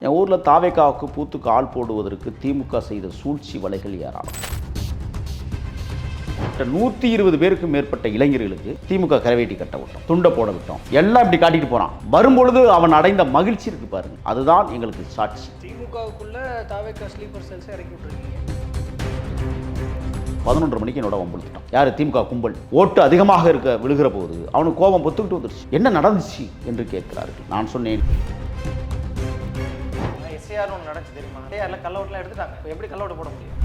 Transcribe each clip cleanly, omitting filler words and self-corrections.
என் ஊரில் தாவேக்காவுக்கு பூத்துக்கு ஆள் போடுவதற்கு திமுக செய்த சூழ்ச்சி வலைகள் ஏராளம். 120 பேருக்கு மேற்பட்ட இளைஞர்களுக்கு திமுக கரவேட்டி கட்ட விட்டோம், துண்டை போட விட்டோம், எல்லாம் இப்படி காட்டிட்டு போறான். வரும்பொழுது அவன் அடைந்த மகிழ்ச்சி இருக்கு பாருங்க, அதுதான் எங்களுக்கு சாட்சி. திமுகவுக்குள்ள தாவேக்கா ஸ்லீப்பர் செல்ஸ் இறக்கி விட்டுருக்கீங்க. 11 மணிக்கு என்னோட வம்புழுத்துட்டான். யாரு? திமுக கும்பல். ஓட்டு அதிகமாக இருக்க விழுகிற போது அவனுக்கு கோபம் பொத்துக்கிட்டு வந்துருச்சு. என்ன நடந்துச்சு என்று கேட்கிறார்கள். நான் சொன்னேன், எஸ்ஏஆர் ஒன்று நடந்துச்சு தெரியுமா? எஸ்ஏஆர்ல கள்ள ஓட்டுலாம் எடுத்துட்டாங்க. இப்போ எப்படி கள்ள ஓட்டு போட முடியும்?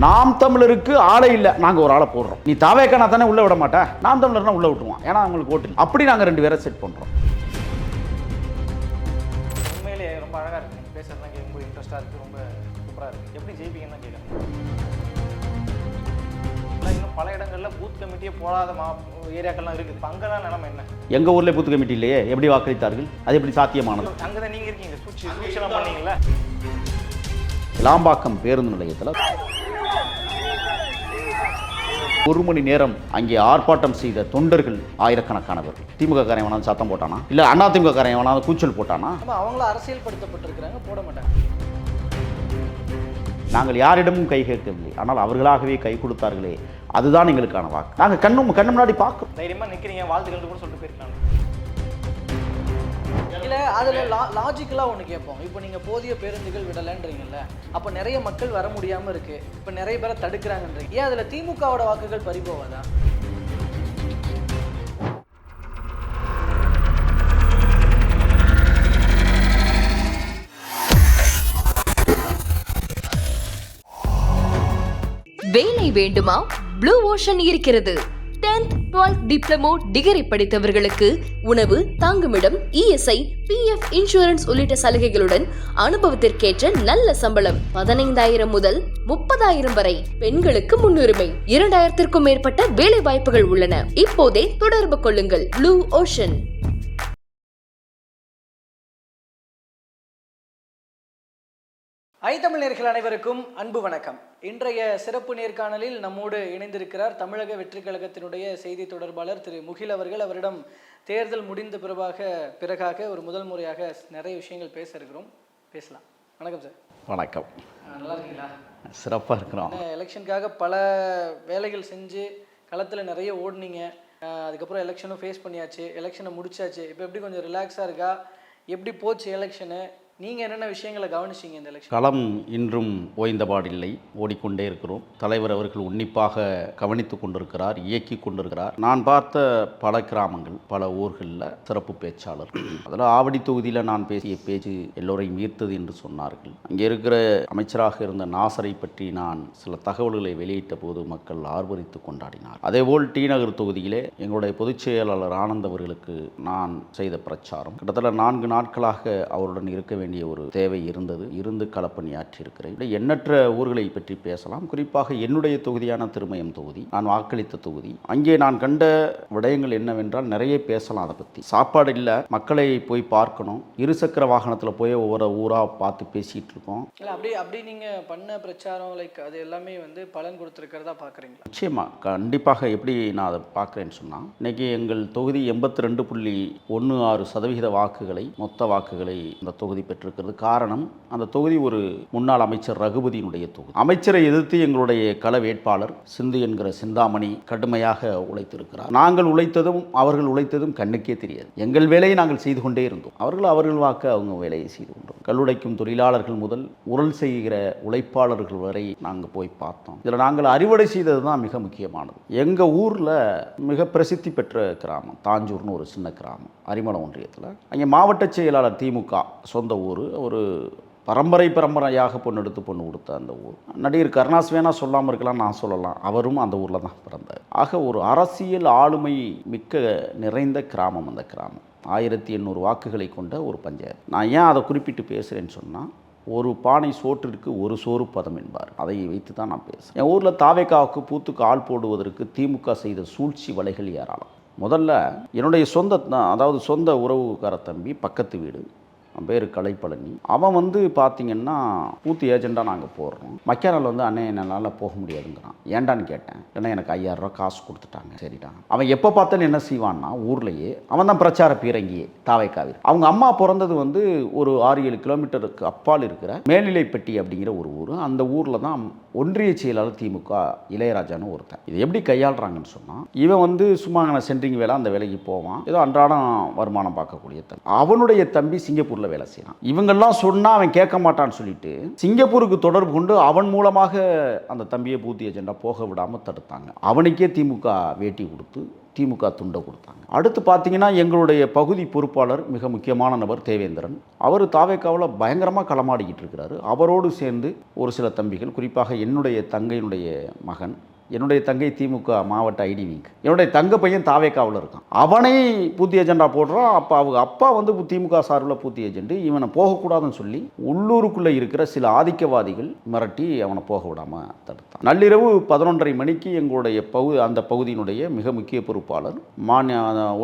நாம் தமிழருக்கு ஆளை இல்லை, நாங்க ஒரு ஆளை போடுறோம். நீ தாவேக்கா தானே உள்ள விட மாட்டேன், நாம் தமிழர்னா உள்ள விட்டுருவான், ஏன்னா அவங்களுக்கு ஓட்டு. அப்படி நாங்க 2 பேரை செட் பண்றோம். உண்மையிலேயே ரொம்ப அழகா இருக்கு, நீங்க பேசுறதுலாம் ரொம்ப இன்ட்ரெஸ்டா இருக்கு, ரொம்ப சூப்பரா இருக்கு. எப்படி ஜெயிப்பீங்கன்னு தான் கேட்குறேன். இன்னும் பல இடங்கள்ல பூத் கமிட்டியே போடாத ஏரியாக்கள்லாம் இருக்குது. அங்கெல்லாம் நிலைமை என்ன? எங்க ஊர்ல பூத் கமிட்டி இல்லையே, எப்படி வாக்களித்தார்கள்? அது எப்படி சாத்தியமானது? அங்கதான் நீங்க இருக்கீங்க, சூழ்ச்சியெல்லாம் பண்ணீங்களா? லாம்பாக்கம் பேருந்து நிலையத்தில் 1 மணி நேரம் அங்கே ஆர்ப்பாட்டம் செய்த தொண்டர்கள் ஆயிரக்கணக்கானவர்கள். திமுக காரன் வேணாலும் சத்தம் போட்டானா, இல்ல அண்ணா திமுக காரன் வேணாலும் கூச்சல் போட்டானா? அவங்களும் அரசியல் படுத்தப்பட்டிருக்கிறாங்க, போட மாட்டாங்க. நாங்கள் யாரிடமும் கை கேட்கவில்லை, ஆனால் அவர்களாகவே கை கொடுத்தார்களே, அதுதான் எங்களுக்கான வாக்கு. நாங்கள் கண்ணு முன்னாடி பார்க்கிறோம். தைரியமா நிற்கிறீங்க, வாழ்த்துக்கள் கூட சொல்லிட்டு போயிருக்காங்க. இல்லை, அதில் லாஜிக்கலாக ஒன்று கேட்போம். இப்போ நீங்கள் போதிய பேருந்துகள் விடலைன்றீங்கல்ல, அப்போ நிறைய மக்கள் வர முடியாமல் இருக்குது, இப்போ நிறைய பேரை தடுக்கிறாங்கன்றீங்க. ஏன் அதில் திமுகவோட வாக்குகள் பறிபோவாதா? வேலை வேண்டுமா? ப்ளூ ஓஷன் இருக்கிறது. 10th 12th டிப்ளமோ டிகிரி படித்தவர்களுக்கு உணவு, தங்குமிடம், இஎஸ்ஐ, பிஎஃப், இன்சூரன்ஸ் உள்ளிட்ட சலுகைகளுடன் அனுபவத்திற்கேற்ற நல்ல சம்பளம் 15,000 முதல் 30,000 வரை. பெண்களுக்கு முன்னுரிமை. 2,000க்கும் மேற்பட்ட வேலை வாய்ப்புகள் உள்ளன. இப்போதே தொடர்பு கொள்ளுங்கள். Blue ocean. தமிழ் நேயர்கள் அனைவருக்கும் அன்பு வணக்கம். இன்றைய சிறப்பு நேர்காணலில் நம்மோடு இணைந்திருக்கிறார் தமிழக வெற்றிக் கழகத்தினுடைய செய்தி தொடர்பாளர் திரு முகில் அவர்கள். அவரிடம் தேர்தல் முடிந்த பிறகாக ஒரு முதல் முறையாக நிறைய விஷயங்கள் பேச இருக்கிறோம். பேசலாம். வணக்கம் சார். வணக்கம். நல்லா இருக்கீங்களா? சிறப்பாக இருக்கிறோம். எலெக்ஷனுக்காக பல வேலைகள் செஞ்சு களத்தில் நிறைய ஓடுனீங்க. அதுக்கப்புறம் எலெக்ஷனும் ஃபேஸ் பண்ணியாச்சு, எலெக்ஷனை முடிச்சாச்சு. இப்போ எப்படி கொஞ்சம் ரிலாக்ஸாக இருக்கா? எப்படி போச்சு எலெக்ஷனு? நீங்கள் என்னென்ன விஷயங்களை கவனிச்சிங்க இந்த எலெக்ஷன்? களம் இன்றும் ஓய்ந்தபாடில்லை, ஓடிக்கொண்டே இருக்கிறோம். தலைவர் அவர்கள் உன்னிப்பாக கவனித்து கொண்டிருக்கிறார், இயக்கி கொண்டிருக்கிறார். நான் பார்த்த பல கிராமங்கள், பல ஊர்களில் சிறப்பு பேச்சாளர். அதில் ஆவடி தொகுதியில் நான் பேசிய பேச்சு எல்லோரையும் ஈர்த்தது என்று சொன்னார்கள். அங்கே இருக்கிற அமைச்சராக இருந்த நாசரை பற்றி நான் சில தகவல்களை வெளியிட்ட போது மக்கள் ஆர்வரித்து கொண்டாடினார். அதேபோல் டி நகர் தொகுதியிலே எங்களுடைய பொதுச் செயலாளர் ஆனந்த் அவர்களுக்கு நான் செய்த பிரச்சாரம் கிட்டத்தட்ட 4 நாட்களாக அவருடன் இருக்க வேண்டிய ஒரு தேவை இருந்து களப்பணியாற்றி இருக்கிறேன். எண்ணற்ற ஊர்களை பற்றி பேசலாம். குறிப்பாக என்னுடைய தொகுதியான திருமயம் தொகுதி, நான் வாக்களித்த தொகுதி. அங்கே நான் கண்ட விடயங்கள் என்னவென்றால் நிறைய பேசலாம். அதை பற்றி சாப்பாடு இல்லை, மக்களை போய் பார்க்கணும், இருசக்கர வாகனத்தில் போய் ஒவ்வொரு ஊராக பார்த்து பேசிகிட்டு இருக்கோம். அப்படி நீங்கள் பண்ண பிரச்சாரம் அது எல்லாமே பலன் கொடுத்துருக்கிறதா பார்க்குறீங்களா? நிச்சயமாக, கண்டிப்பாக. எப்படி நான் அதை பார்க்குறேன்னு சொன்னால், இன்னைக்கு எங்கள் தொகுதி 82.16% வாக்குகளை, மொத்த வாக்குகளை இந்த தொகுதி பெற்றிருக்கிறது. காரணம், அந்த தொகுதி ஒரு முன்னாள் அமைச்சர் ரகுபதியினுடைய தொகுதி. அமைச்சரை எதிர்த்து எங்களுடைய கள வேட்பாளர் சிந்து என்கிற சிந்தாமணி கடுமையாக உழைத்திருக்கிறார். நாங்கள் உழைத்ததும் அவர்கள் உழைத்ததும் கண்ணுக்கே தெரியாது. எங்கள் வேலையை நாங்கள் செய்து கொண்டே இருந்தோம், அவர்கள் வாக்க அவங்க வேலையை செய்து கொண்டோம். கல்லுடைக்கும் தொழிலாளர்கள் முதல் உரல் செய்கிற உழைப்பாளர்கள் வரை நாங்கள் போய் பார்த்தோம். இதில் நாங்கள் அறுவடை செய்தது தான் மிக முக்கியமானது. எங்கள் ஊரில் மிக பிரசித்தி பெற்ற கிராமம் தாஞ்சூர்னு ஒரு சின்ன கிராமம், அரிமளம் ஒன்றியத்தில். அங்கே மாவட்ட செயலாளர் திமுக சொந்த ஊர், ஒரு பரம்பரையாக பொண்ணு எடுத்து பொண்ணு கொடுத்த அந்த ஊர். நடிகர் கருணாஸ் வேணா சொல்லாமல் இருக்கலாம், நான் சொல்லலாம், அவரும் அந்த ஊரில் தான் பிறந்தார். ஆக ஒரு அரசியல் ஆளுமை மிக்க நிறைந்த கிராமம் அந்த கிராமம். 1800 வாக்குகளை கொண்ட ஒரு பஞ்சாயத்து. நான் ஏன் அதை குறிப்பிட்டு பேசுகிறேன்னு சொன்னால், ஒரு பானை சோற்றிற்கு ஒரு சோறு பதம் என்பார். அதை வைத்து தான் நான் பேசுகிறேன். என் ஊரில் தாவேக்காவுக்கு பூத்துக்கு ஆள் போடுவதற்கு திமுக செய்த சூழ்ச்சி வலைகள் ஏராளம். முதல்ல என்னுடைய சொந்த உறவுக்கார தம்பி, பக்கத்து வீடு, அவன் பேர் கலைப்பழனி. அவன் வந்து பார்த்தீங்கன்னா பூத்து ஏஜெண்டாக நாங்கள் போடுறோம். மக்கானால் வந்து அண்ணே என்னால் போக முடியாதுங்கிறான். ஏண்டான்னு கேட்டேன். ஏன்னா எனக்கு 5000 ரூபா காசு கொடுத்துட்டாங்க. சரிடா. அவன் எப்போ பார்த்தாலும் என்ன செய்வான்னா ஊர்லேயே அவன் தான் பிரச்சார பீரங்கியே தாவைக்காவில். அவங்க அம்மா பிறந்தது வந்து ஒரு 6-7 கிலோமீட்டருக்கு அப்பால் இருக்கிற மேல்நிலைப்பட்டி அப்படிங்கிற ஒரு ஊர். அந்த ஊரில் தான் ஒன்றிய செயலாளர் திமுக இளையராஜான்னு ஒருத்தன். இது எப்படி கையாளுறாங்கன்னு சொன்னால், இவன் வந்து சும்மா சென்ட்ரிங் வேலை அந்த வேலைக்கு போவான். ஏதோ அன்றாடம் வருமானம் பார்க்கக்கூடிய தம்பி. அவனுடைய தம்பி சிங்கப்பூரில் வேலை செய்யறான். இவங்கெல்லாம் சொன்னால் அவன் கேட்க மாட்டான்னு சொல்லிட்டு சிங்கப்பூருக்கு தொடர்பு கொண்டு அவன் மூலமாக அந்த தம்பியை பூத் ஏஜெண்டா போக விடாமல் தடுத்தாங்க. அவனுக்கே திமுக வேட்டி கொடுத்து திமுக துண்டை கொடுத்தாங்க. அடுத்து பார்த்தீங்கன்னா எங்களுடைய பகுதி பொறுப்பாளர் மிக முக்கியமான நபர் தேவேந்திரன். அவர் தாவேக்காவில் பயங்கரமாக களமாடிக்கிட்டு இருக்கிறாரு. அவரோடு சேர்ந்து ஒரு சில தம்பிகள், குறிப்பாக என்னுடைய தங்கையினுடைய மகன், என்னுடைய தங்கை திமுக மாவட்ட ஐடி விங், என்னுடைய தங்க பையன் தாவேக்காவில் இருக்கான். அவனை பூத்தி ஏஜெண்டா போடுறான். அப்போ அவங்க அப்பா வந்து திமுக சார்பில் பூத்தி ஏஜென்ட், இவனை போகக்கூடாதுன்னு சொல்லி உள்ளூருக்குள்ளே இருக்கிற சில ஆதிக்கவாதிகள் மிரட்டி அவனை போக விடாமல் தடுத்தான். நள்ளிரவு 11:30 மணிக்கு எங்களுடைய அந்த பகுதியினுடைய மிக முக்கிய பொறுப்பாளர்,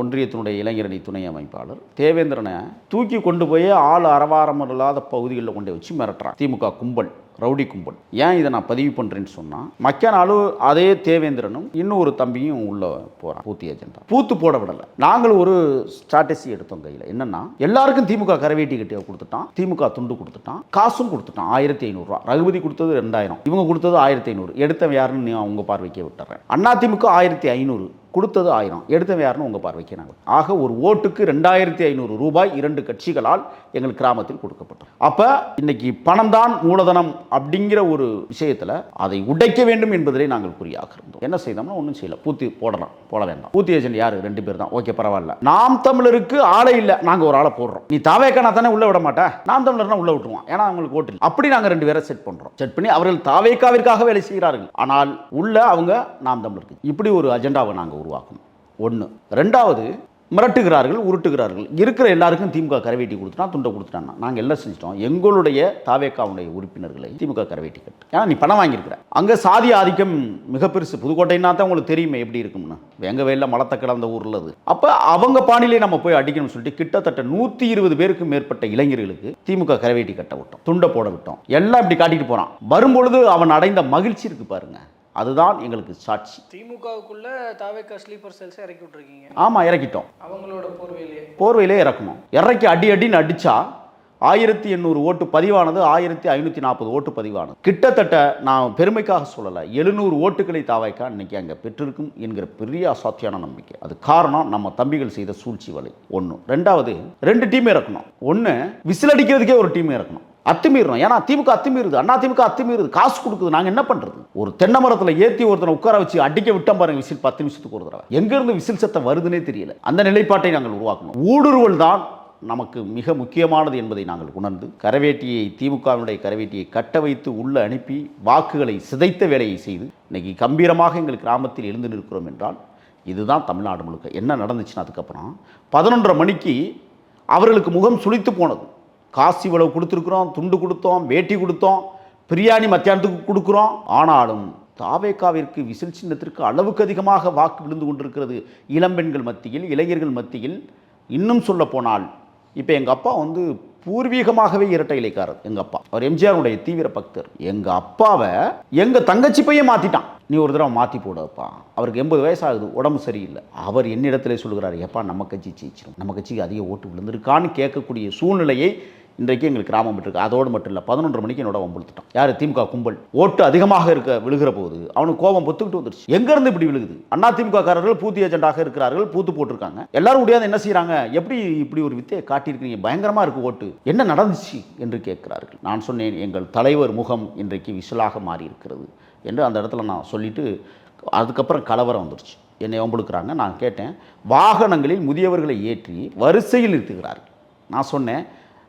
ஒன்றியத்தினுடைய இளைஞரணி துணை அமைப்பாளர் தேவேந்திரனை தூக்கி கொண்டு போய் ஆள் அரவாரம் இல்லாத பகுதிகளில் கொண்டு வச்சு மிரட்டுறான் திமுக கும்பல், ரவுடி கும்பல். ஏன் இதை நான் பதிவு பண்ணுறேன்னு சொன்னால், மக்கானாலும் அதே தேவேந்திரனும் இன்னொரு தம்பியும் உள்ள போகிறான் பூத்தி ஏஜெண்டா. பூத்து போட விடலை. நாங்கள் ஒரு ஸ்ட்ராட்டஜி எடுத்தோம் கையில். என்னன்னா, எல்லாருக்கும் திமுக கரவேட்டி கட்டியை கொடுத்துட்டான், திமுக துண்டு கொடுத்துட்டான், காசும் கொடுத்துட்டான். 1500 ரூபா. ரகுபதி கொடுத்தது 2000, இவங்க கொடுத்தது 1500. எடுத்தவன் யாருன்னு உங்க பார்வைக்கே விட்டுறேன். அண்ணா திமுக 1500 கொடுத்தது 1000, எடுத்தவன் யாருன்னு உங்கள் பார்வைக்கு நாங்கள். ஆக ஒரு ஓட்டுக்கு 2500 ரூபாய் 2 கட்சிகளால் எங்கள் கிராமத்தில் கொடுக்கப்பட்டது. அப்போ இன்னைக்கு பணம் தான் மூலதனம் அப்படிங்கிற ஒரு விஷயத்தில் அதை உடைக்க வேண்டும் என்பதிலே நாங்கள் குறியாக இருந்தோம். என்ன செய்தோம்னா ஒன்றும் செய்யல. பூத்தி போடலாம், போட வேண்டாம். பூத்தி ஏஜென்ட் யார்? 2 பேர் தான். ஓகே, பரவாயில்ல. நாம் தமிழருக்கு ஆளை இல்லை, நாங்கள் ஒரு ஆளை போடுறோம். நீ தாவேக்கானா தானே உள்ள விட மாட்டேன், நாம் தமிழர்னா உள்ள விட்டுருவோம், ஏன்னா அவங்களுக்கு ஓட்டு இல்லை. அப்படி நாங்கள் 2 பேரை செட் பண்ணுறோம். செட் பண்ணி அவர்கள் தாவேக்காவிற்காக வேலை செய்கிறார்கள், ஆனால் உள்ள அவங்க நாம் தமிழருக்கு. இப்படி ஒரு அஜெண்டாவை நாங்கள் உருவாக்கணும். ஒன்று. ரெண்டாவது, மிரட்டுகிறார்கள், உருட்டுகிறார்கள். இருக்கிற எல்லாருக்கும் திமுக கரவேட்டி கொடுத்துட்டான், துண்டை கொடுத்துட்டான். நாங்கள் எல்லாம் செஞ்சிட்டோம். எங்களுடைய தாவேக்காவுடைய உறுப்பினர்களை திமுக கரவேட்டி கட்டு, ஏன்னா நீ பணம் வாங்கியிருக்கிற. அங்கே சாதி ஆதிக்கம் மிக பெருசு. புதுக்கோட்டைன்னா தான் உங்களுக்கு தெரியுமே எப்படி இருக்கும்னு. வெங்க வெயில மலத்தை கிடந்த ஊரில் அது. அப்போ அவங்க பாணியிலே நம்ம போய் அடிக்கணும்னு சொல்லிட்டு கிட்டத்தட்ட 120 பேருக்கு மேற்பட்ட இளைஞர்களுக்கு திமுக கரவேட்டி கட்ட விட்டோம், துண்டை போட விட்டோம். எல்லாம் இப்படி காட்டிட்டு போகிறான். வரும்பொழுது அவன் அடைந்த மகிழ்ச்சி இருக்கு பாருங்க, அதுதான் எங்களுக்கு சாட்சி. திமுகவுக்குள்ள தாவேக்கா ஸ்லீப்பர் செல்ஸ் இறக்கி விட்டுருக்கீங்க. ஆமாம், இறக்கிட்டோம். அவங்களோட போர்வையிலே இறக்கணும். இறக்கி அடின்னு அடிச்சா 1800 ஓட்டு பதிவானது, 1540 ஓட்டு பதிவானது. கிட்டத்தட்ட நான் பெருமைக்காக சொல்லலை, 700 ஓட்டுகளை தாவேக்கா இன்னைக்கு அங்கே பெற்றிருக்கும் என்கிற பெரிய அசாத்தியான நம்பிக்கை. அது காரணம் நம்ம தம்பிகள் செய்த சூழ்ச்சி வலை. ஒன்று. ரெண்டாவது, 2 டீம் இறக்கணும். ஒன்று, விசில் அடிக்கிறதுக்கே ஒரு டீம் இறக்கணும். அத்துமீறணும். ஏன்னா திமுக அத்துமீறுது, அண்ணா திமுக அத்துமீறுது, காசு கொடுக்குது. நாங்கள் என்ன பண்ணுறது? ஒரு தென்னை மரத்தில் ஏற்றி ஒருத்தனை உட்கார வச்சு அடிக்க விட்டோம் பாருங்க, விசில் 10 நிமிஷத்துக்கு ஒரு தடவை. எங்கேருந்து விசில் சத்தம் வருதுன்னே தெரியல. அந்த நிலைப்பாட்டை நாங்கள் உருவாக்கணும். ஊடுருவல் தான் நமக்கு மிக முக்கியமானது என்பதை நாங்கள் உணர்ந்து கரவேட்டியை, திமுகவினுடைய கரவேட்டியை கட்ட வைத்து உள்ள அனுப்பி வாக்குகளை சிதைத்த வேலையை செய்து இன்னைக்கு கம்பீரமாக எங்கள் கிராமத்தில் எழுந்து நிற்கிறோம் என்றால் இதுதான் தமிழ்நாடு முழுக்க. என்ன நடந்துச்சுன்னா, அதுக்கப்புறம் 11:30 மணிக்கு அவர்களுக்கு முகம் சுளித்து போனது. காசு இவ்வளவு கொடுத்துருக்குறோம், துண்டு கொடுத்தோம், வேட்டி கொடுத்தோம், பிரியாணி மத்தியானத்துக்கு கொடுக்குறோம். ஆனாலும் தாவேக்காவிற்கு விசில் சின்னத்திற்கு அளவுக்கு அதிகமாக வாக்கு விழுந்து கொண்டிருக்கிறது இளம்பெண்கள் மத்தியில், இளைஞர்கள் மத்தியில். இன்னும் சொல்ல போனால் இப்போ எங்கள் அப்பா வந்து பூர்வீகமாகவே இரட்டை இலைக்காரர். எங்கள் அப்பா அவர் எம்ஜிஆருடைய தீவிர பக்தர். எங்கள் அப்பாவை எங்கள் தங்கச்சி பையன் மாற்றிட்டான். நீ ஒரு தடவை மாற்றி போடப்பா. அவருக்கு 80 வயசாகுது, உடம்பு சரியில்லை. அவர் என்னிடத்துல சொல்கிறார், எப்பா நம்ம கட்சி ஜெயிச்சிடும், நம்ம கட்சிக்கு அதிக ஓட்டு விழுந்திருக்கான்னு கேட்கக்கூடிய சூழ்நிலையை இன்றைக்கு எங்களுக்கு கிராமம் விட்டுருக்கு. அதோடு மட்டும் இல்லை, 11:30 மணிக்கு என்னோட வம்புழுத்துட்டான். யார்? திமுக கும்பல். ஓட்டு அதிகமாக விழுகிற போது அவனுக்கு கோபம் பொத்துக்கிட்டு வந்துருச்சு. எங்கேருந்து இப்படி விழுகுது? அண்ணா திமுக காரர்கள் பூத்து ஏஜெண்டாக இருக்கிறார்கள், பூத்து போட்டிருக்காங்க. எல்லாரும் முடியாது, என்ன செய்யறாங்க? எப்படி இப்படி ஒரு வித்தையை காட்டியிருக்கீங்க, பயங்கரமாக இருக்கு ஓட்டு, என்ன நடந்துச்சு என்று கேட்கிறார்கள். நான் சொன்னேன், எங்கள் தலைவர் முகம் இன்றைக்கு விசிலாக மாறி இருக்கிறது என்று அந்த இடத்துல நான் சொல்லிட்டு, அதுக்கப்புறம் கலவரம் வந்துருச்சு. என்னை வம்புழுக்கிறாங்க. நான் கேட்டேன், வாகனங்களில் முதியவர்களை ஏற்றி வரிசையில் நிறுத்துகிறார்கள். நான் சொன்னேன்,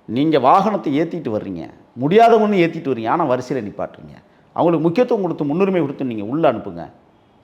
நீங்கள் வாகனத்தை ஏற்றிட்டு வர்றீங்க, முடியாதவன்னு ஏற்றிட்டு வர்றீங்க, ஆனால் வரிசையில் நிப்பாட்டுறீங்க. அவங்களுக்கு முக்கியத்துவம் கொடுத்து முன்னுரிமை கொடுத்து நீங்கள் உள்ளே அனுப்புங்க,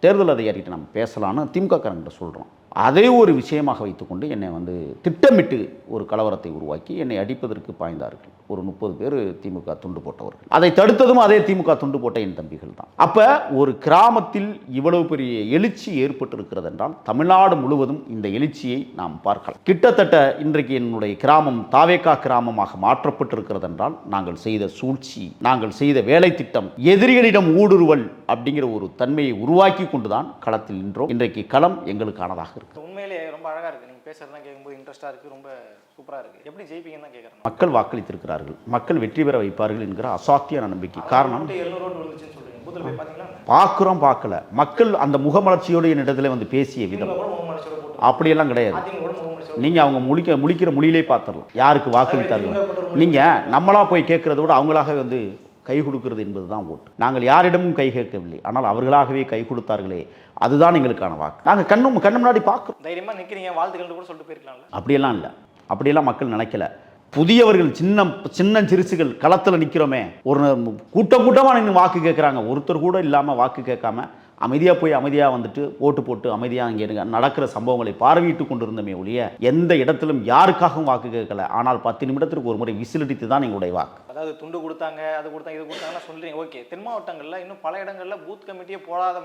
தேர்தல் அதிகாரிகிட்ட நம்ம பேசலான்னு திமுக காரங்கிட்ட சொல்கிறோம். அதே ஒரு விஷயமாக வைத்துக்கொண்டு என்னை வந்து திட்டமிட்டு ஒரு கலவரத்தை உருவாக்கி என்னை அடிப்பதற்கு பாய்ந்தார்கள். ஒரு 30 பேர் திமுக துண்டு போட்டவர்கள். அதை தடுத்ததும் அதே திமுக துண்டு போட்ட என் தம்பிகள் தான். அப்ப ஒரு கிராமத்தில் இவ்வளவு பெரிய எழுச்சி ஏற்பட்டிருக்கிறது என்றால் தமிழ்நாடு முழுவதும் இந்த எழுச்சியை நாம் பார்க்கலாம். கிட்டத்தட்ட இன்றைக்கு என்னுடைய கிராமம் தாவேகா கிராமமாக மாற்றப்பட்டிருக்கிறது என்றால் நாங்கள் செய்த சூழ்ச்சி, நாங்கள் செய்த வேலை திட்டம், எதிரிகளிடம் ஊடுருவல் அப்படிங்கிற ஒரு தன்மையை உருவாக்கி கொண்டுதான் களத்தில் நின்றோம். இன்றைக்கு களம் எங்களுக்கானதாக இருக்கு. உண்மையிலே ரொம்ப அழகா இருக்கு. நீங்க பேசுறதெல்லாம் கேட்கும்போது இன்ட்ரெஸ்டா இருக்கு, ரொம்ப சூப்பரா இருக்கு. எப்படி ஜெயிப்பீங்கன்னு தான் கேட்கறேன். மக்கள் வாக்களித்திருக்கிறார்கள், மக்கள் வெற்றி பெற வைப்பார்கள் என்கிற அசாத்தியான நம்பிக்கை. காரணம் பார்க்குறோம், பார்க்கல. மக்கள் அந்த முகமலர்ச்சியோடு என்னிடத்துல வந்து பேசிய விதம் அப்படியெல்லாம் கிடையாது. நீங்கள் அவங்க முழிக்கிற மொழியிலே பார்த்துடலாம் யாருக்கு வாக்களித்தார்கள். நீங்கள் நம்மளா போய் கேட்கறத விட அவங்களாக வந்து கை கொடுக்கிறது என்பது தான் ஓட்டு. நாங்கள் யாரிடமும் கை கேட்கவில்லை, ஆனால் அவர்களாகவே கை கொடுத்தார்களே, அதுதான் எங்களுக்கான வாக்கு. நாங்கள் கண்ணு முன்னாடி பார்க்குறோம். தைரியமாக நிற்கிறீங்க, வாழ்த்துக்கள் கூட சொல்லிட்டு போயிருக்கலாம். அப்படியெல்லாம் இல்லை, அப்படியெல்லாம் மக்கள் நினைக்கல. புதியவர்கள் சின்ன சிறுசுகள் களத்தில் நிற்கிறோமே, ஒரு கூட்டமாக நின்று வாக்கு கேட்குறாங்க. ஒருத்தர் கூட இல்லாமல் வாக்கு கேட்காம அமைதியாக போய் அமைதியாக வந்துட்டு ஓட்டு போட்டு அமைதியாக அங்கே நடக்கிற சம்பவங்களை பார்வையிட்டு கொண்டிருந்தமே ஒழிய எந்த இடத்திலும் யாருக்காகவும் வாக்கு கேட்கல. ஆனால் 10 நிமிடத்திற்கு ஒரு முறை விசிலடித்து தான் எங்களுடைய வாக்கு. அதாவது துண்டு கொடுத்தாங்க, அது கொடுத்தாங்க, இது கொடுத்தாங்கன்னா சொல்றீங்க. ஓகே, தென் மாவட்டங்களில் இன்னும் பல இடங்களில் பூத் கமிட்டியே போடாத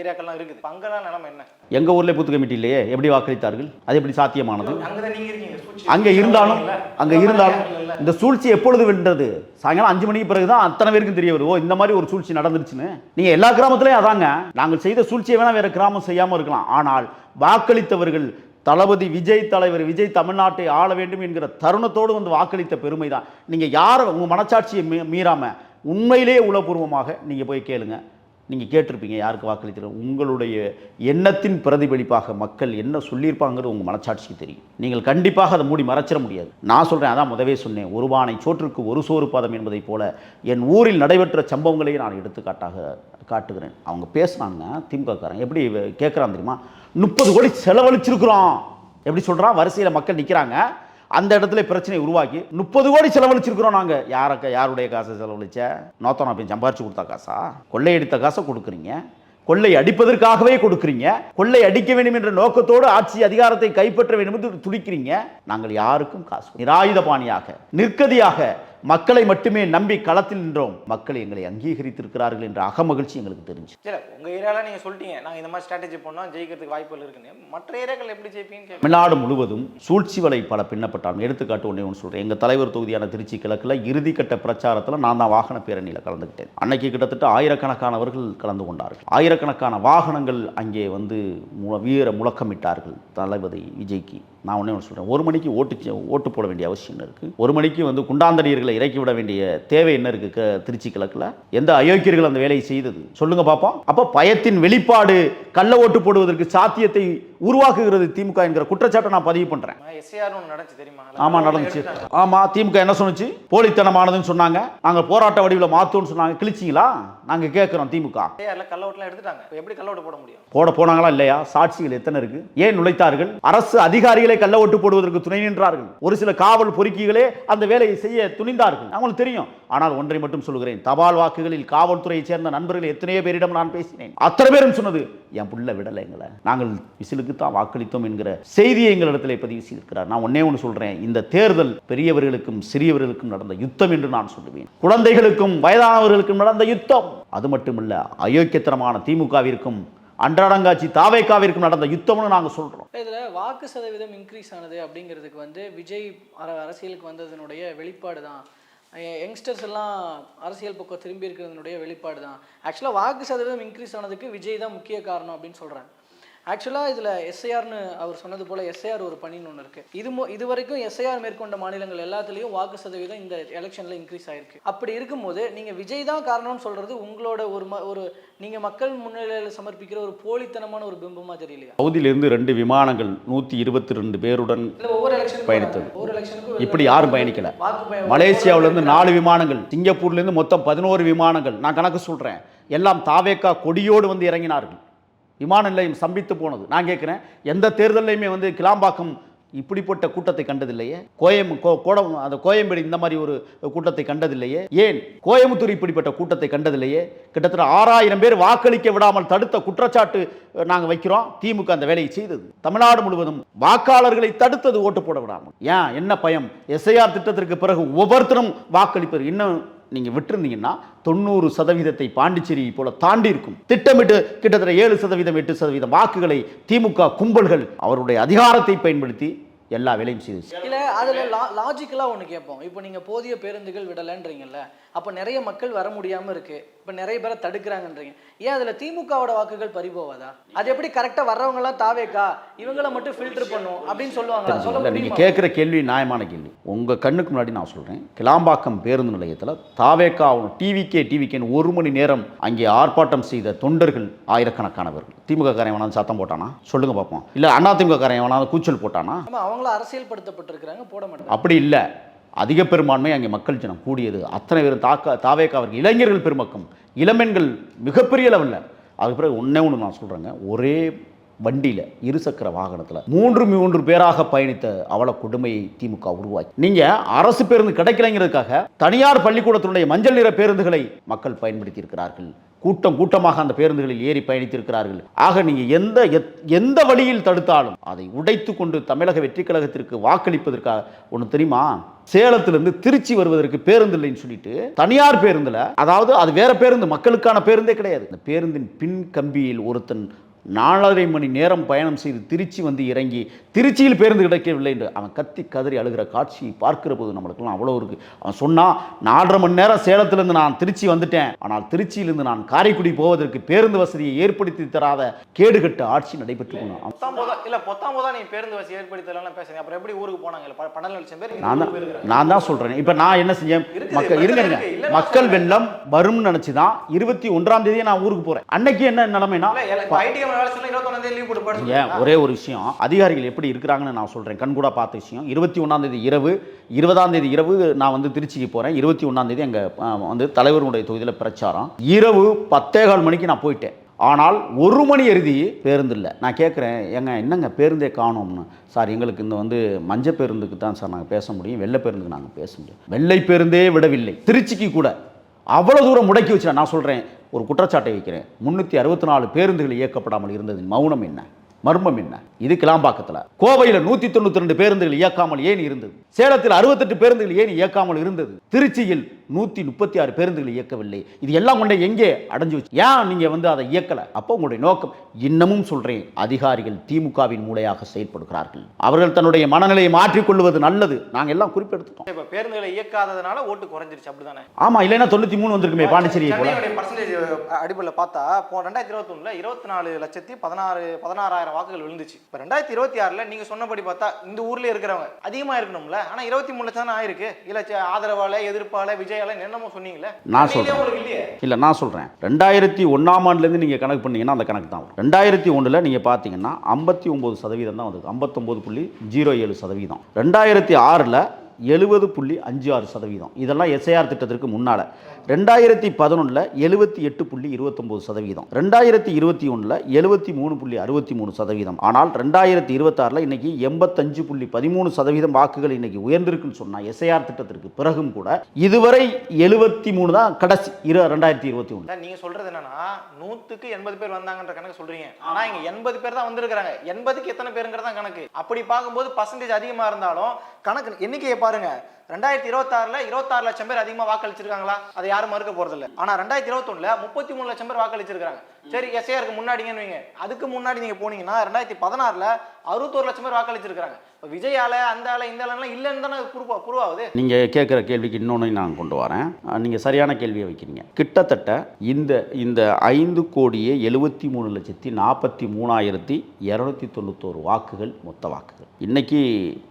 ஏரியாக்கள்லாம் இருக்குது. அங்கெல்லாம் நிலைமை என்ன? எங்கள் ஊரில் பூத் கமிட்டி இல்லையே, எப்படி வாக்களித்தார்கள்? அது எப்படி சாத்தியமானது? அங்கே இருந்தாலும் இந்த சூழ்ச்சி எப்பொழுது வென்றது? சாயங்காலம் 5 மணிக்கு பிறகு தான் அத்தனை பேருக்கும் தெரிய வரும், ஓ இந்த மாதிரி ஒரு சூழ்ச்சி நடந்துருச்சுன்னு. நீங்கள் எல்லா கிராமத்துலையும் அதாங்க, நாங்கள் செய்த சூழ்ச்சியை வேணால் வேறு கிராமம் செய்யாமல் இருக்கலாம், ஆனால் வாக்களித்தவர்கள் தளபதி விஜய், தலைவர் விஜய் தமிழ்நாட்டை ஆள வேண்டும் என்கிற தருணத்தோடு வந்து வாக்களித்த பெருமை தான். நீங்கள் யார் உங்கள் மனச்சாட்சியை மீறாமல் உண்மையிலேயே உளப்பூர்வமாக நீங்கள் போய் கேளுங்க, நீங்கள் கேட்டிருப்பீங்க யாருக்கு வாக்களித்தீங்க. உங்களுடைய எண்ணத்தின் பிரதிபலிப்பாக மக்கள் என்ன சொல்லியிருப்பாங்கிறது உங்கள் மனச்சாட்சிக்கு தெரியும். நீங்கள் கண்டிப்பாக அதை மூடி மறைச்சிட முடியாது. நான் சொல்கிறேன், அதான் முதவே சொன்னேன், ஒரு பானை சோற்றுக்கு ஒரு சோறு பாதம் என்பதை போல என் ஊரில் நடைபெற்ற சம்பவங்களையே நான் எடுத்துக்காட்டாக காட்டுகிறேன். அவங்க பேசுனாங்க, திமுகக்காரன் எப்படி கேட்குறான் தெரியுமா, 30 கோடி செலவழிச்சிருக்கிறோம் எப்படி சொல்கிறான். வரிசையில் மக்கள் நிற்கிறாங்க, அந்த இடத்துல பிரச்சனையை உருவாக்கி 30 கோடி செலவழிச்சிருக்கிறோம். நாங்கள் யாருடைய காசை செலவழிச்ச? நோத்தனா போய் சம்பாரிச்சு கொடுத்தா காசா? கொள்ளையடித்த காசை கொடுக்குறீங்க, கொள்ளை அடிப்பதற்காகவே கொடுக்குறீங்க, கொள்ளை அடிக்க வேண்டும் என்ற நோக்கத்தோடு ஆட்சி அதிகாரத்தை கைப்பற்ற வேண்டும் என்று துடிக்கிறீங்க. நாங்கள் யாருக்கும் காசு நிராயுத பாணியாக நிற்கதியாக மக்களை மட்டுமே நம்பி களத்தில் நின்றோம். மக்கள் எங்களை அங்கீகரித்திருக்கிறார்கள் என்ற அகமகிழ்ச்சி எங்களுக்கு தெரிஞ்சு. சரி, உங்கள் ஏரியாவில் நீங்கள் சொல்லிட்டீங்க நாங்கள் இந்த மாதிரி ஸ்ட்ராட்டஜி பண்ணோம், ஜெயிக்கிறதுக்கு வாய்ப்புகள் இருக்குன்னு. மற்ற ஏரியாக்கள் எப்படி ஜெயிப்பீங்க? தமிழ்நாடு முழுவதும் சூழ்ச்சி வலை பல பின்னப்பட்டாலும். எடுத்துக்காட்டு ஒன்று சொல்கிறேன். எங்கள் தலைவர் தொகுதியான திருச்சி கிழக்கில் இறுதிக்கட்ட பிரச்சாரத்தில் நான் தான் வாகன பேரணியில் கலந்துக்கிட்டேன். அன்னைக்கு கிட்டத்தட்ட ஆயிரக்கணக்கானவர்கள் கலந்து கொண்டார்கள். ஆயிரக்கணக்கான வாகனங்கள் அங்கே வந்து வீர முழக்கமிட்டார்கள் தளபதி விஜய்க்கு. நான் ஒன்றே சொல்கிறேன், 1 மணிக்கு ஓட்டு போட வேண்டிய அவசியம் என்ன இருக்குது? 1 மணிக்கு வந்து குண்டாந்தடியர்களை இறக்கி விட வேண்டிய தேவை என்ன இருக்குது? திருச்சி கிழக்கில் எந்த அயோக்கியர்கள் அந்த வேலையை செய்தது சொல்லுங்க பார்ப்போம். அப்போ பயத்தின் வெளிப்பாடு கள்ள ஓட்டு போடுவதற்கு சாத்தியத்தை உருவாக்குகிறது திமுக என்கிற குற்றச்சாட்டை நான் பதிவு பண்ணுறேன். ஆமாம், நடந்துச்சு. ஆமாம், திமுக என்ன சொன்னுச்சு? போலித்தனமானதுன்னு சொன்னாங்க. நாங்கள் போராட்ட வடிவில் மாற்றோம்னு சொன்னாங்க. கிழிச்சிங்களா? நாங்கள் கேட்குறோம். திமுக போட போனாங்களா இல்லையா? சாட்சிகள் எத்தனை இருக்கு? ஏன் நுழைத்தார்கள்? அரசு அதிகாரிகளை கள்ள ஓட்டு போடுவதற்கு துணை நின்றார்கள். ஒரு சில காவல் பொறுக்கிகளே அந்த வேலையை செய்ய துணிந்தார்கள், அவங்களுக்கு தெரியும். ஆனால் ஒன்றை மட்டும் சொல்கிறேன், தபால் வாக்குகளில் காவல்துறையை சேர்ந்த நண்பர்கள் எத்தனையோ பேரிடம் நான் பேசினேன். அத்தனை பேரும் சொன்னது, என் புள்ள விடலை, எங்களை நாங்கள் விசிலுக்கு தான் வாக்களித்தோம் என்கிற செய்தியை எங்களிடத்தில் பதிவு செய்திருக்கிறார். நான் ஒன்னே ஒன்று சொல்றேன், இந்த தேர்தல் பெரியவர்களுக்கும் சிறியவர்களுக்கும் நடந்த யுத்தம் என்று நான் சொல்லுவேன். குழந்தைகளுக்கும் வயதானவர்களுக்கும் நடந்த யுத்தம். அது மட்டுமல்ல, அயோக்கியத்தனமான திமுகவிற்கும் அன்றாடங்காட்சி தாவேக்காவிற்கும் நடந்த யுத்தம்னு நாங்கள் சொல்கிறோம். இதில் வாக்கு சதவீதம் இன்க்ரீஸ் ஆனது அப்படிங்கிறதுக்கு வந்து விஜய் அரசியலுக்கு வந்ததனுடைய வெளிப்பாடு தான். யங்ஸ்டர்ஸ் எல்லாம் அரசியல் பக்கம் திரும்பி இருக்கிறதுனுடைய வெளிப்பாடு தான். ஆக்சுவலாக வாக்கு சதவீதம் இன்க்ரீஸ் ஆனதுக்கு விஜய் தான் முக்கிய காரணம் அப்படின்னு சொல்கிறாங்க. ஆக்சுவலாக இதில் எஸ்ஐஆர்னு அவர் சொன்னது போல் எஸ்ஐஆர் ஒரு பணின்னு ஒன்று இருக்குது. இது வரைக்கும் எஸ்ஐஆர் மேற்கொண்ட மாநிலங்கள் எல்லாத்துலேயும் வாக்கு சதவீதம் இந்த எலெக்ஷனில் இன்க்ரீஸ் ஆகிருக்கு. அப்படி இருக்கும்போது நீங்கள் விஜய் தான் காரணம்னு சொல்கிறது உங்களோட ஒரு நீங்கள் மக்கள் முன்னிலையில் சமர்ப்பிக்கிற ஒரு போலித்தனமான ஒரு பிம்பமாக தெரியலையா? சவுதியிலிருந்து 2 விமானங்கள் 122 பேருடன் ஒவ்வொரு எலெக்ஷன் பயணித்தது. ஒவ்வொரு எலெக்ஷனுக்கும் இப்படி யாரும் பயணிக்கல. மலேசியாவிலேருந்து 4 விமானங்கள், சிங்கப்பூர்லேருந்து மொத்தம் 11 விமானங்கள். நான் கணக்கு சொல்கிறேன். எல்லாம் தாவேக்கா கொடியோடு வந்து இறங்கினார்கள். விமான நிலையம் சம்பித்து போனது. நான் கேட்குறேன், எந்த தேர்தலையுமே வந்து கிளாம்பாக்கம் இப்படிப்பட்ட கூட்டத்தை கண்டதில்லையே. அந்த கோயம்பேடு இந்த மாதிரி ஒரு கூட்டத்தை கண்டதில்லையே. ஏன் கோயம்புத்தூர் இப்படிப்பட்ட கூட்டத்தை கண்டதில்லையே. கிட்டத்தட்ட 6000 பேர் வாக்களிக்க விடாமல் தடுத்த குற்றச்சாட்டு நாங்கள் வைக்கிறோம். திமுக அந்த வேலையை செய்தது. தமிழ்நாடு முழுவதும் வாக்காளர்களை தடுத்தது ஓட்டு போட விடாமல். ஏன் என்ன பயம்? எஸ்ஐஆர் திட்டத்திற்கு பிறகு ஒவ்வொருத்தரும் வாக்களிப்பது. இன்னும் நீங்க விட்டுருந்தீங்கன்னா 90% பாண்டிச்சேரி போல தாண்டி இருக்கும். திட்டமிட்டு கிட்டத்தட்ட 7% 8% வாக்குகளை திமுக கும்பல்கள் அவருடைய அதிகாரத்தை பயன்படுத்தி எல்லா வேலையும் செய்து. இல்ல அதுல லாஜிக்கலா ஒண்ணு கேட்போம். இப்போ நீங்க போதிய பேருந்துகள் விடலன்றீங்கல்ல, அப்ப நிறைய மக்கள் வர முடியாம இருக்கு, இப்ப நிறைய பேரை தடுக்கிறாங்கன்றீங்க. ஏன் அதுல திமுகவோட வாக்குகள் பறிபோவாதா? அது எப்படி கரெக்டா வர்றவங்க எல்லாம் தாவேக்கா இவங்களை மட்டும் ஃபில்டர் பண்ணும் அப்படின்னு சொல்லுவாங்களா? சொல்ல நீங்க கேட்கிற கேள்வி நியாயமான கேள்வி. உங்க கண்ணுக்கு முன்னாடி நான் சொல்றேன், கிளாம்பாக்கம் பேருந்து நிலையத்தில் தாவேக்கா டிவிகேன்னு 1 மணி நேரம் அங்கே ஆர்ப்பாட்டம் செய்த தொண்டர்கள் ஆயிரக்கணக்கானவர்கள். திமுக காரன் வேணாலும் சத்தம் போட்டானா சொல்லுங்க பார்ப்போம். இல்ல அதிமுக காரன் வேணாலும் கூச்சல் போட்டானா? அவங்கள அரசியல் படுத்தப்பட்டிருக்கிறாங்க, போட மாட்டாங்க. அப்படி இல்லை. அதிக பெரும்பான்மை அங்கே மக்கள் ஜனம் கூடியது. அத்தனை பேரும் தாவேக்காவிற்கு இளைஞர்கள் பெருமக்கம், இளமெண்கள் மிகப்பெரிய லெவலில். அதுக்கு பிறகு ஒன்று நான் சொல்கிறேங்க, ஒரே வண்டியில் இருசக்கர வாகனத்தில் 3 பேராக பயணித்த அவல கொடுமையை திமுக உருவாக்கி, நீங்கள் அரசு பேருந்து கிடைக்கலைங்கிறதுக்காக தனியார் பள்ளிக்கூடத்தினுடைய மஞ்சள் நிற பேருந்துகளை மக்கள் பயன்படுத்தி இருக்கிறார்கள். கூட்டமாக அந்த பேருந்துகளில் ஏறி பயணித்திருக்கிறார்கள். ஆக நீங்கள் எந்த வழியில் தடுத்தாலும் அதை உடைத்து கொண்டு தமிழக வெற்றி கழகத்திற்கு வாக்களிப்பதற்காக ஒன்று தெரியுமா? சேலத்திலிருந்து திருச்சி வருவதற்கு பேருந்து இல்லைன்னு சொல்லிட்டு தனியார் பேருந்துல, அதாவது அது வேற பேருந்து, மக்களுக்கான பேருந்தே கிடையாது, இந்த பேருந்தின் பின் கம்பியில் ஒருத்தன் 4.5 மணி நேரம் பயணம் செய்து திருச்சி வந்து இறங்கி திருச்சியில் பேருந்து கிடைக்கவில்லை என்று அவன் கத்தி கதறி அழுகிற காட்சியை பார்க்கிற போது நம்மளுக்கெல்லாம் அவ்வளோ இருக்கு. அவன் சொன்னான், 4.5 மணி நேரம் சேலத்திலிருந்து நான் திருச்சி வந்துட்டேன், ஆனால் திருச்சியிலிருந்து நான் காரைக்குடி போவதற்கு பேருந்து வசதியை ஏற்படுத்தி தராத கேடுகட்ட ஆட்சி நடைபெற்று நீ பேருந்து வசதி ஏற்படுத்தலாம் பேசுறீங்க. அப்புறம் எப்படி ஊருக்கு போனாங்க 12 லட்சம் பேர்? நான் தான் சொல்றேன். இப்ப நான் என்ன செஞ்சேன், மக்கள் வெள்ளம் வரும்னு நினைச்சுதான் 21ஆம் தேதியே நான் ஊருக்கு போறேன். அன்னைக்கு என்ன நிலைமைனா, ஒரே ஒரு விஷயம், அதிகாரிகள் எப்படி இருக்கிறாங்கன்னு நான் சொல்றேன். கண்கூட பார்த்த விஷயம், 21ஆம் தேதி இரவு, 20ஆம் தேதி இரவு நான் வந்து திருச்சிக்கு போறேன். 21ஆம் தேதி அங்க வந்து தலைவருடைய தொகுதியில் பிரச்சாரம். இரவு 10:15 மணிக்கு நான் போயிட்டேன். ஆனால் 1 மணி எழுதி பேருந்து இல்லை. நான் கேட்குறேன், என்னங்க பேருந்தே காணோம்னு. சார் எங்களுக்கு இந்த வந்து மஞ்சள் பேருந்துக்கு தான் சார் நாங்கள் பேச முடியும், வெள்ளை பேருந்துக்கு நாங்கள் பேச முடியும். வெள்ளை பேருந்தே விடவில்லை. திருச்சிக்கு கூட அவ்வளோ தூரம் முடக்கி வச்சு நான் சொல்கிறேன், ஒரு குற்றச்சாட்டை வைக்கிறேன். 364 பேருந்துகள் இயக்கப்படாமல் இருந்ததின் மௌனம் என்ன, மர்மம் என்ன? இது கிளாம்பாக்கத்தில். கோவையில் 192 பேருந்துகள் இயக்காமல் ஏன் இருந்தது? சேலத்தில் 68 பேருந்துகள் ஏன் இயக்காமல் இருந்தது? திருச்சியில் 136 பேருந்துகள் இயக்கவில்லை. இது எல்லாம் கொண்டே எங்கே அடைஞ்சு வச்சு? ஏன் நீங்க வந்து அதை இயக்கல? அப்போ உங்களுடைய நோக்கம், இன்னமும் சொல்றேன், அதிகாரிகள் திமுகவின் மூளையாக செயல்படுகிறார்கள். அவர்கள் தன்னுடைய மனநிலையை மாற்றிக்கொள்வது நல்லது. நாங்க எல்லாம் குறிப்பெடுத்துட்டோம். இப்ப பேருந்துகளை இயக்காததுனால ஓட்டு குறைஞ்சிருச்சு, அப்படிதானே? ஆமா, இல்லைன்னா 93 வந்திருக்குமே பாண்டிச்சேரி போல. அடிப்படையில் பார்த்தா 2021 24,16,000 வாக்குகள் விழுந்துச்சு. இப்ப 2026 நீங்க சொன்னபடி பார்த்தா இந்த ஊர்ல இருக்கிறவங்க அதிகமா இருக்கணும்ல. ஆனா 23 லட்சம் தான் ஆயிருக்கு. இல்ல ஆதரவால, எதிர்ப்பால, விஜயால என்னமோ சொன்னீங்களே. நான் சொல்றேன் 2001ஆம் ஆண்டுல இருந்து நீங்க கணக்கு பண்ணீங்கன்னா அந்த கணக்கு தான். 2001ல நீங்க பாத்தீங்கன்னா 59% தான் வந்தது, 59.07%. 2006ல 70.56%. இதெல்லாம் எஸ்ஐஆர் திட்டத்திற்கு முன்னால. 2011ல் 78.29%. 2021ல் 73.63%. ஆனால் 2026ல் இன்னைக்கு 85.13% வாக்குகள் இன்னைக்கு உயர்ந்திருக்குன்னு சொன்னா எஸ்ஐஆர் திட்டத்திற்கு பிறகும் கூட இதுவரை 73 தான் கடைசி 2021. நீங்க சொல்றது என்னன்னா 100க்கு 80 பேர் வந்தாங்கன்ற கணக்கு சொல்றீங்க. ஆனா இங்க 80 பேர் தான் வந்திருக்காங்க. 80க்கு எத்தனை பேருங்கிறதா கணக்கு. அப்படி பார்க்கும்போது பர்சன்டேஜ் அதிகமா இருந்தாலும் கணக்கு எண்ணிக்கையை பாருங்க. 2026ல 26 லட்சம் பேர் அதிகமா வாக்களிச்சிருக்காங்களா? அதை யாரும் மறுக்க போறது இல்லை. ஆனா 2021ல 33 லட்சம் பேர் வாக்களிச்சிருக்காங்க. சரி, எஸ்ஐஆருக்கு முன்னாடிங்கன்னு வைங்க. அதுக்கு முன்னாடி நீங்க போனீங்கன்னா 2016ல 61 லட்சம் பேர் வாக்களிச்சிருக்காங்க. விஜயால அந்த ஆள இந்த ஆளெல்லாம் இல்லைன்னு தானே புருவாகுது. நீங்க கேட்குற கேள்விக்கு இன்னொன்று நான் கொண்டு வரேன். நீங்க சரியான கேள்வியை வைக்கிறீங்க. கிட்டத்தட்ட இந்த 5,73,43,291 வாக்குகள் மொத்த வாக்குகள். இன்னைக்கு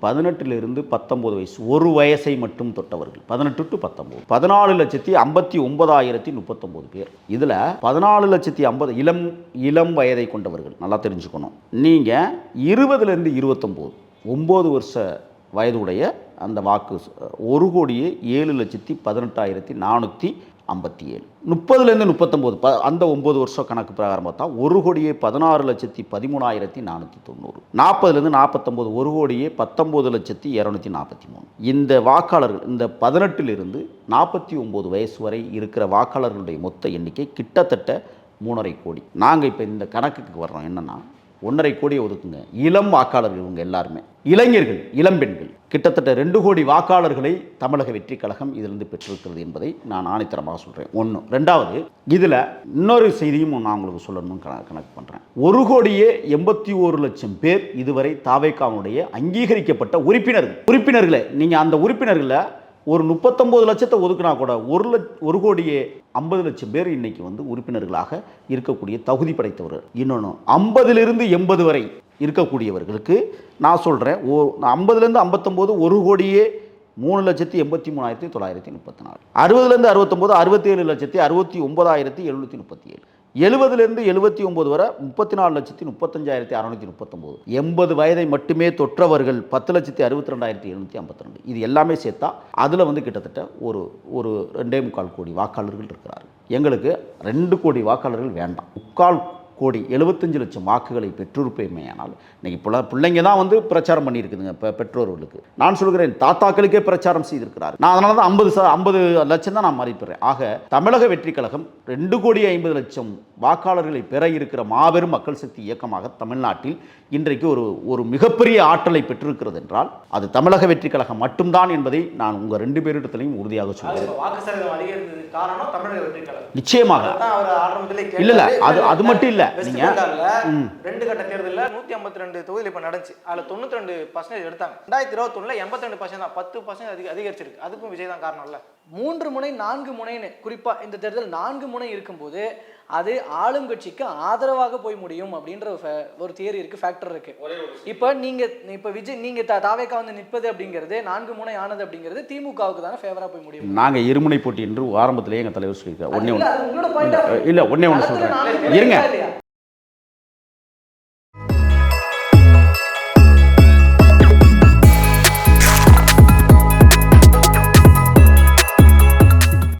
18லிருந்து 19 வயசு, ஒரு வயசை மட்டும் தொட்டவர்கள் 18 to 19 14,59,039 பேர். இதுல 14,50,000 இளம் வயதை கொண்டவர்கள். நல்லா தெரிஞ்சுக்கணும். நீங்க 20லிருந்து 29 9 வருஷ வயதுடைய அந்த வாக்கு 1,07,18,457. 30லேருந்து 39 அந்த 9 வருஷம் கணக்கு பிரகாரம் பார்த்தா 1,16,13,490. 40லேருந்து 49 1,19,243. இந்த வாக்காளர்கள் இந்த 18லிருந்து 49 வயசு வரை இருக்கிற வாக்காளர்களுடைய மொத்த எண்ணிக்கை கிட்டத்தட்ட 3.5 கோடி. நாங்கள் இப்போ இந்த கணக்குக்கு வர்றோம் என்னன்னா 1.5 கோடியை ஒதுக்குங்க. இளம் வாக்காளர்கள் இவங்க எல்லாருமே இளைஞர்கள், இளம்பெண்கள் கிட்டத்தட்ட 2 கோடி வாக்காளர்களை தமிழக வெற்றி கழகம் இதிலிருந்து பெற்றிருக்கிறது என்பதை நான் ஆணித்தரமாக சொல்கிறேன். ஒன்று. ரெண்டாவது, இதில் இன்னொரு செய்தியும் நான் உங்களுக்கு சொல்லணும்னு கணக்கு பண்ணுறேன். 1,81,00,000 பேர் இதுவரை தாவேகாவுடைய அங்கீகரிக்கப்பட்ட உறுப்பினர்களை நீங்கள் அந்த உறுப்பினர்களை ஒரு 39 லட்சத்தை ஒதுக்குனா கூட 1,50,00,000 பேர் இன்னைக்கு வந்து உறுப்பினர்களாக இருக்கக்கூடிய தகுதி படைத்தவர்கள். இன்னொன்று 50லிருந்து 80 வரை இருக்கக்கூடியவர்களுக்கு நான் சொல்கிறேன் 50லேருந்து 59 1,03,83,934. 60லேருந்து 69 67,69,737. 70லேருந்து 79 வரை 34,35,639. 80 வயதை மட்டுமே தொற்றவர்கள் 10,62,752. இது எல்லாமே சேர்த்தா அதில் வந்து கிட்டத்தட்ட ஒரு 2.25 கோடி வாக்காளர்கள் இருக்கிறார்கள். எங்களுக்கு 2 கோடி வாக்காளர்கள் வேண்டாம். 3/4 கோடி 75 லட்சம் வாக்குகளை பெற்றிருப்பேமையானால் இன்னைக்கு பிள்ளைங்க தான் வந்து பிரச்சாரம் பண்ணியிருக்குதுங்க. இப்போ பெற்றோர்களுக்கு நான் சொல்கிறேன், தாத்தாக்களுக்கே பிரச்சாரம் செய்திருக்கிறார். நான் அதனால தான் 50 லட்சம் தான் நான் மதிப்பிடுறேன். ஆக தமிழக வெற்றி கழகம் 2,50,00,000 வாக்காளர்களை பெற இருக்கிற மாபெரும் மக்கள் சக்தி இயக்கமாக தமிழ்நாட்டில் இன்றைக்கு ஒரு மிகப்பெரிய ஆற்றலை பெற்றிருக்கிறது என்றால் அது தமிழக வெற்றி கழகம் மட்டும்தான் என்பதை நான் உங்கள் 2 பேரிடத்திலையும் உறுதியாக சொல்கிறேன். நிச்சயமாக இல்ல அது மட்டும் இல்ல. நீங்க 2 கட்ட தேர்தலில் 152 தொகுதியில் இப்ப நடந்துச்சு. அதுல 92% எடுத்தாங்க. 2021ல 82% தான், 10% அதிகரிச்சிருக்கு. அதுக்கும் விஜய் தான் காரணம் இல்ல. 3 முனை 4 முனைன்னு குறிப்பா இந்த தேர்தல் 4 முனை இருக்கும்போது அது ஆளும் கட்சிக்கு ஆதரவாக போய் முடியும் அப்படின்ற ஒரு தியரி இருக்கு, ஃபேக்டர் இருக்கு. இப்ப விஜய் நீங்க தாவேகா வந்து நிற்பது அப்படிங்கிறது 4 முனை ஆனது அப்படிங்கிறது திமுகவுக்கு தானே ஃபேவரா போய் முடியும். நாங்க இருமுனை போட்டி என்று ஆரம்பத்திலேயே எங்க தலைவர் சொல்லியிருக்காரு. ஒன்னே ஒன்று சொல்றேன். இருங்க